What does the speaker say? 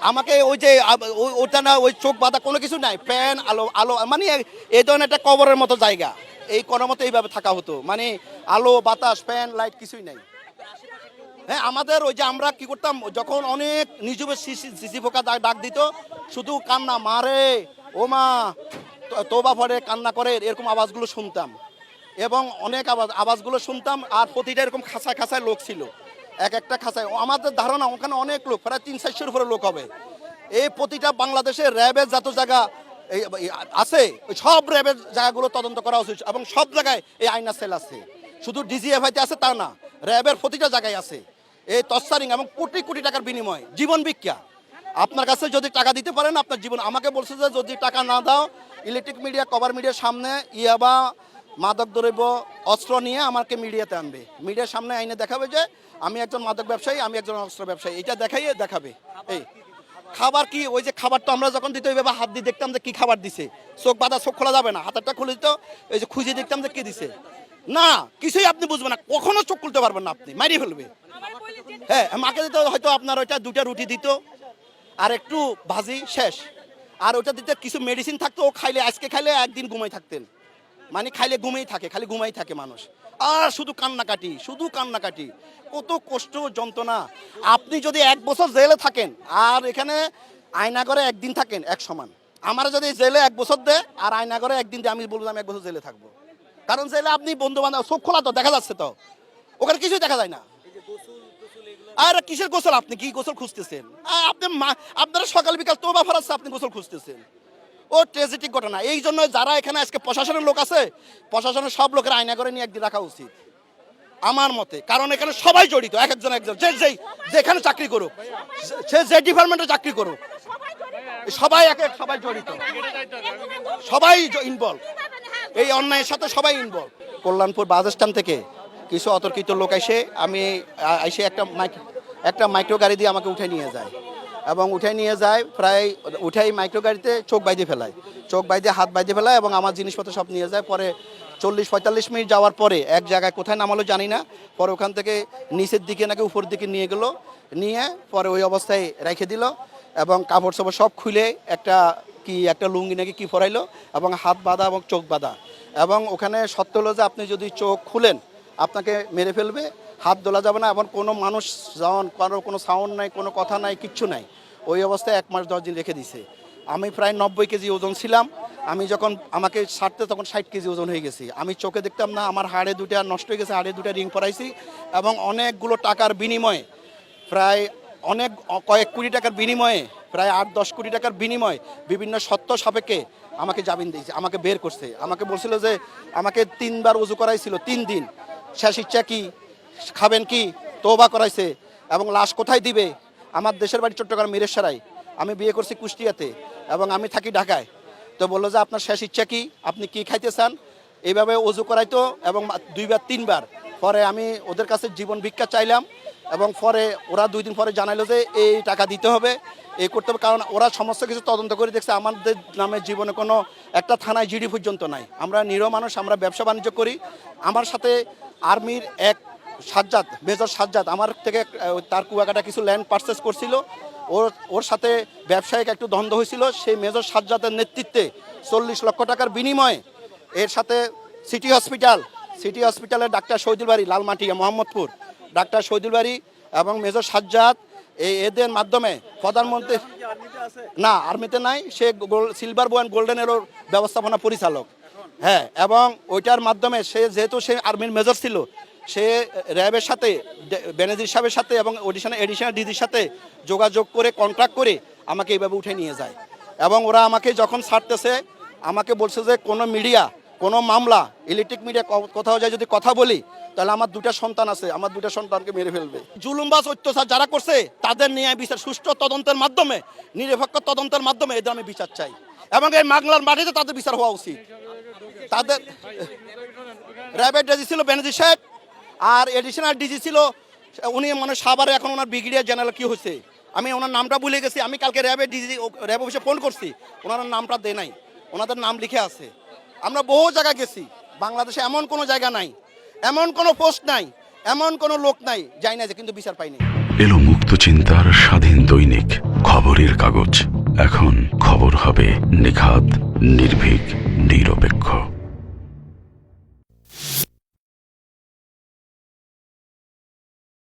আমাকে ওই যে ওটা না, ওই চোখ বাঁধা কোনো কিছু নাই, ফ্যান আলো আলো মানে এই ধরনের একটা কবরের মতো জায়গা, এই কোনো মতো এইভাবে থাকা হতো, মানে আলো বাতাস ফ্যান লাইট কিছুই নাই। হ্যাঁ, আমাদের ওই যে আমরা কি করতাম যখন অনেক নিজুবে সিসি ফোকা ডাক দিত, শুধু কান্না, মারে ও মা তোবা পড়ে কান্না করে, এরকম আওয়াজগুলো শুনতাম। এবং অনেক আওয়াজগুলো শুনতাম, আর প্রতিটা এরকম খাঁচায় খাঁচায় লোক ছিল, এক একটা খাঁচায়। আমাদের ধারণা ওখানে অনেক লোক, প্রায় 300-400 উপরে লোক হবে। এই প্রতিটা বাংলাদেশে র্যাবের যত জায়গা আছে, সব র্যাবের জায়গাগুলো তদন্ত করা উচিত, এবং সব জায়গায় এই আইনা সেল আছে। শুধু ডিজিএফআইতে আছে তা না, র্যাবের প্রতিটা জায়গায় আছে এই তস্সারিং, এবং কোটি কোটি টাকার বিনিময় জীবন ভিক্ষা। আপনার কাছে যদি টাকা দিতে পারেন আপনার জীবন, আমাকে বলছে যে যদি টাকা না দাও ইলেকট্রিক মিডিয়া কভার মিডিয়ার সামনে ইয়াবা মাদক দ্রব্য অস্ত্র নিয়ে আমাকে মিডিয়াতে আনবে, মিডিয়ার সামনে আইনে দেখাবে যে আমি একজন মাদক ব্যবসায়ী, আমি একজন অস্ত্র ব্যবসায়ী, এটা দেখাইয়ে দেখাবে। এই খাবার কি, ওই যে খাবারটা আমরা যখন দিত ওইভাবে হাত দিয়ে দেখতাম যে কি খাবার দিছে, চোখ বাঁধা, চোখ খোলা যাবে না, হাতটা খুলে দিত, এই যে খুঁজে দেখতাম যে কি দিছে, না কিছুই আপনি বুঝবেন না, কখনো চোখ খুলতে পারবেন না, আপনি মারিয়ে ফেলবে। হ্যাঁ, মাকে দিত হয়তো আপনার ওইটা 2টা রুটি দিত আর একটু ভাজি শেষ, আর ওটা দিতে কিছু মেডিসিন থাকতো, ও খাইলে, আজকে খাইলে একদিন ঘুমাই থাকতেন, মানে খাইলে ঘুমেই থাকে, খালি ঘুমাই থাকে মানুষ, আর শুধু কান্নাকাটি, শুধু কান্নাকাটি, কত কষ্ট যন্ত্রণা। আপনি যদি 1 বছর জেলে থাকেন আর এখানে আয়নাগরে একদিন থাকেন, এক সমান। আমার যদি জেলে 1 বছর দেয় আর আয়নাগরে একদিন দেয়, আমি বলবো আমি 1 বছর জেলে থাকবো, কারণ জেলে আপনি বন্ধু বান্ধব চোখ খোলা তো দেখা যাচ্ছে, তো ওখানে কিছুই দেখা যায় না। আর কিসের গোসল, আপনি কি গোসল খুঁজতেছেন? আপনি আপনারা সকাল বিকাল তোবা ফরাচ্ছে, আপনি গোসল খুঁজতেছেন। ও ট্রেজেডিক ঘটনা। এই জন্য যারা এখানে আজকে প্রশাসনের লোক আছে, প্রশাসনের সব লোকের আয়না করে নিয়ে একদিন রাখা উচিত আমার মতে, কারণ এখানে সবাই জড়িত, এক একজন একজন, যেখানে চাকরি করুক, সে যে ডিপার্টমেন্টে চাকরি করুক, সবাই সবাই জড়িত, সবাই ইনভলভ, এই অন্যায়ের সাথে সবাই ইনভলভ। কল্যাণপুর বাস স্ট্যান্ড থেকে কিছু অতর্কিত লোক এসে একটা মাইক্রো গাড়ি দিয়ে আমাকে উঠে নিয়ে যায়, এবং উঠে নিয়ে যায়, প্রায় উঠেই মাইক্রো গাড়িতে চোখ বাইদে ফেলায়, চোখ বাইদে হাত বাইদে ফেলায়, এবং আমার জিনিসপত্র সব নিয়ে যায়। পরে 40-45 মিনিট যাওয়ার পরে এক জায়গায় কোথায় নামালো জানি না, পরে ওখান থেকে নিচের দিকে নাকি উপর দিকে নিয়ে গেল, নিয়ে পরে ওই অবস্থায় রেখে দিল, এবং কাপড় চোপড় সব খুলে একটা লুঙ্গি নাকি কি পরাইলো, এবং হাত বাঁধা এবং চোখ বাঁধা। এবং ওখানে সত্য হলো যে আপনি যদি চোখ খুলেন আপনাকে মেরে ফেলবে, হাত দোলা যাবে না, এবং কোনো মানুষ যখন কোনো সাউন্ড নাই, কোনো কথা নাই, কিচ্ছু নাই, ওই অবস্থায় 1 মাস 10 দিন রেখে দিছে। আমি প্রায় 90 কেজি ওজন ছিলাম, আমি যখন আমাকে ছাড়তে তখন 60 কেজি ওজন হয়ে গেছি। আমি চোখে দেখতাম না, আমার হাড়ে 2টা নষ্ট হয়ে গেছে, হাড়ে 2টা রিং পরাইছি, এবং অনেকগুলো টাকার বিনিময়ে, প্রায় কয়েক কোটি টাকার বিনিময়ে, প্রায় 8-10 কোটি টাকার বিনিময়ে বিভিন্ন সত্য সাপেক্ষে আমাকে জামিন দিয়েছে, আমাকে বের করছে। আমাকে বলছিল যে আমাকে 3বার ওযু করাইছিল, 3 দিন। শেষ ইচ্ছা কি, খাবেন কি, তওবা করাইছে, এবং লাশ কোথায় দিবে। আমার দেশের বাড়ি চট্টগ্রাম মিরেশরায়, আমি বিয়ে করছি কুষ্টিয়াতে, এবং আমি থাকি ঢাকায়। তো বললো যে আপনার শেষ ইচ্ছা কি, আপনি কি খাইতে চান, এইভাবে ওযু করাইতো, এবং 2-3বার। পরে আমি ওদের কাছে জীবন ভিক্ষা চাইলাম, এবং পরে ওরা 2 দিন পরে জানাইলো যে এই টাকা দিতে হবে, এই করতে হবে, কারণ ওরা সমস্ত কিছু তদন্ত করে দেখছে আমাদের নামে জীবনে কোনো একটা থানায় জিডি পর্যন্ত নাই। আমরা নিরীহ মানুষ, আমরা ব্যবসা বাণিজ্য করি। আমার সাথে আর্মির এক সাজ্জাদ, মেজর সাজ্জাদ, আমার থেকে তার কুয়াকাটা কিছু ল্যান্ড পারচেস করছিল, ওর সাথে ব্যবসায়িক একটু দ্বন্দ্ব হয়েছিল। সেই মেজর সাজ্জাদের নেতৃত্বে 40 লক্ষ টাকার বিনিময়ে এর সাথে সিটি হসপিটালের ডাক্তার শহীদুল বাড়ি, লালমাটিয়া, মোহাম্মদপুর, ডাক্তার শহীদুল বাড়ি এবং মেজর সাজ্জাদ, এদের মাধ্যমে প্রধানমন্ত্রী, না আর্মিতে নাই, সে সিলভার বো অ্যান্ড গোল্ডেনেরও ব্যবস্থাপনা পরিচালক। হ্যাঁ, এবং ওইটার মাধ্যমে যেহেতু সে আর্মির মেজর ছিল, সে র্যাবের সাথে, বেনজির সাহেবের সাথে এবং এডিশনাল ডিজির সাথে যোগাযোগ করে কন্ট্রাক্ট করে আমাকে এইভাবে উঠে নিয়ে যায়। এবং ওরা আমাকে যখন ছাড়তেছে আমাকে বলছে যে কোনো মিডিয়া, কোনো মামলা, ইলেকট্রিক মিডিয়া কোথাও যায় যদি কথা বলি তাহলে আমার 2টা সন্তান আছে, আমার 2টা সন্তানকে মেরে ফেলবে। জুলুমবাজ অত্যাচার যারা করছে তাদের নিয়ে বিচার, সুষ্ঠু তদন্তের মাধ্যমে, নিরপেক্ষ তদন্তের মাধ্যমে এদের আমি বিচার চাই, এবং এই মামলার মাটিতে তাদের বিচার হওয়া উচিত। তাদের র্যাবের ডিজি ছিল বেনজির সাহেব, আর এডিশনাল ডিজি ছিল উনি, মানে সাভারে এখন ওনার ব্রিগেডিয়ার জেনারেল কি হয়েছে, আমি ওনার নামটা ভুলে গেছি। আমি কালকে র্যাব অফিসে ফোন করছি, ওনার নামটা দেয় নাই, ওনাদের নাম লিখে আছে। আমরা বহু জায়গায় গেছি, বাংলাদেশে এমন কোনো জায়গা নাই, এমন কোনো পোস্ট নাই, এমন কোনো লোক নাই যাই না যে কিন্তু বিচার পাইনি। এলো মুক্ত চিন্তার স্বাধীন দৈনিক খবর। খবরের কাগজ। এখন খবর হবে নিখাত, নির্ভীক,